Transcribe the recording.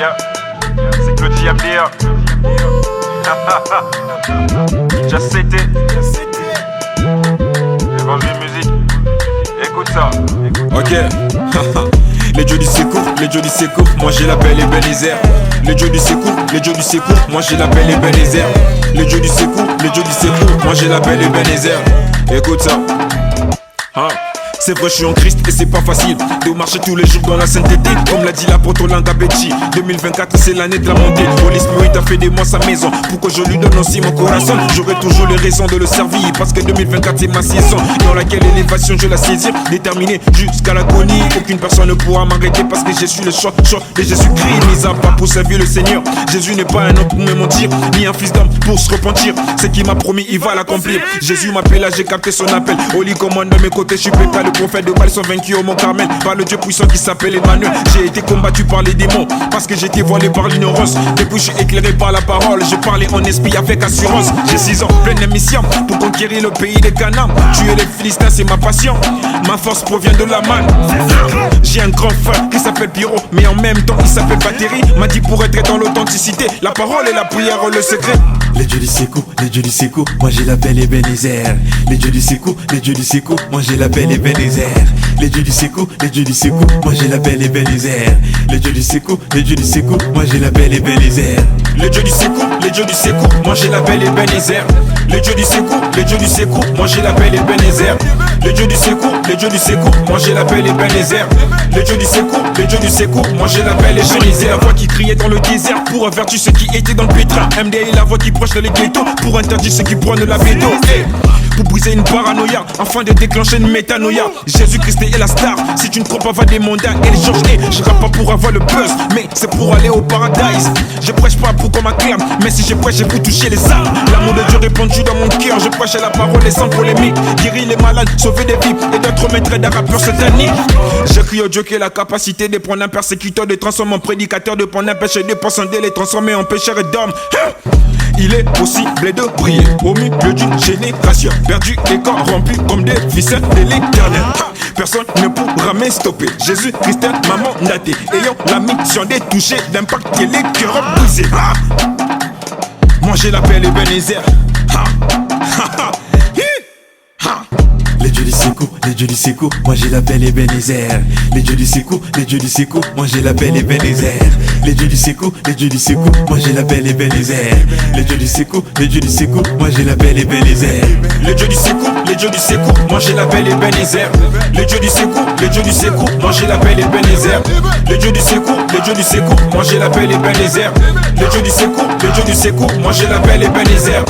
Yeah, c'est Claudie Amdir. Just City. Évangile musique. Écoute ça. Ok. Les dieux du secours, les dieux du secours, moi j'ai l'appel Ebenezer. Les dieux du secours, les dieux du secours, moi j'ai l'appel Ebenezer. Les dieux du secours, les dieux du secours, moi j'ai l'appel Ebenezer. Écoute ça. C'est vrai, je suis en Christ et c'est pas facile de marcher tous les jours dans la sainteté. Comme l'a dit l'apôtre Langabechi, 2024 c'est l'année de la montée. Holy Spirit a fait de moi sa maison pour que je lui donne aussi mon corazon. J'aurai toujours les raisons de le servir parce que 2024 c'est ma saison dans laquelle l'élévation je la saisis, déterminée jusqu'à l'agonie. Aucune personne ne pourra m'arrêter parce que je suis le choix de Jésus-Christ. Mis à part pour servir le Seigneur, Jésus n'est pas un homme pour me mentir, ni un fils d'homme pour se repentir. Ce qu'il m'a promis, il va l'accomplir. Jésus m'appelle, là j'ai capté son appel. Holy commande de mes côtés, je suis pétal. Le prophète de Baal sont vaincus au Mont Carmel par le Dieu puissant qui s'appelle Emmanuel. J'ai été combattu par les démons parce que j'étais voilé par l'ignorance. Depuis je suis éclairé par la parole, je parlais en esprit avec assurance. J'ai 6 ans, plein de mission pour conquérir le pays des Canaan. Tuer les Philistins c'est ma passion, ma force provient de la manne. J'ai un grand frère qui s'appelle Pyro, mais en même temps il s'appelle Batterie. M'a dit pour être dans l'authenticité, la parole et la prière le secret. Les dieux du secours, les dieux du secours, moi j'ai l'appel Ebenezer. Les dieux du secours, les dieux du secours, moi j'ai l'appel Ebenezer. Les dieux du secours, les dieux du secours, moi j'ai l'appel Ebenezer. Les dieux du secours, les dieux du secours, moi j'ai l'appel Ebenezer. Les dieux du secours, les dieux du secours, moi j'ai l'appel Ebenezer. Les dieux du secours, les dieux du secours, moi j'ai l'appel Ebenezer. Les dieux du secours, les dieux du secours, moi j'ai l'appel Ebenezer. Les dieux du secours, les dieux du secours, moi j'ai l'appel Ebenezer. La voix qui criait dans le désert pour avertir ceux qui étaient dans le pétrin. MDA la voix qui proche dans les ghettos pour interdire ceux qui prennent la bédo. Pour briser une paranoïa, afin de déclencher une métanoïa. Jésus-Christ est la star, si tu ne crois pas va demander à El George. Je rappe pas pour avoir le buzz, mais c'est pour aller au paradise. Je prêche pas pour qu'on m'acclame, mais si je prêche c'est pour toucher les âmes. L'amour de Dieu répandu dans mon cœur, je prêche la parole et sans polémique. Guérir les malades, sauver des vies et d'être maître d'un rappeur satanique. Je crie au Dieu qui a la capacité de prendre un persécuteur, de transformer en prédicateur, de prendre un péché, de posséder, les transformer en pécheur et d'homme. Il est possible de briller au milieu d'une génération perdu et corrompu comme des ficelles de l'éternel. Personne ne pourra me stopper. Jésus-Christ m'a mandaté, ayant la mission de toucher, d'impacter les cœurs brisés. Moi j'ai l'appel Ebenezer. Les dieux du secours, les dieux du secours, moi j'ai l'appel Ebenezer. Les dieux du secours, les dieux du secours, moi j'ai l'appel Ebenezer. Les dieux du secours, les dieux du secours, moi j'ai l'appel Ebenezer. Les dieux du secours, les dieux du secours, moi j'ai l'appel Ebenezer. Les dieux du secours, les dieux du secours, moi j'ai l'appel Ebenezer. Les dieux du secours, les dieux du secours, moi j'ai l'appel Ebenezer. Les dieux du secours, les dieux du secours, moi j'ai l'appel Ebenezer. Les dieux du secours, les dieux du secours, moi j'ai l'appel Ebenezer.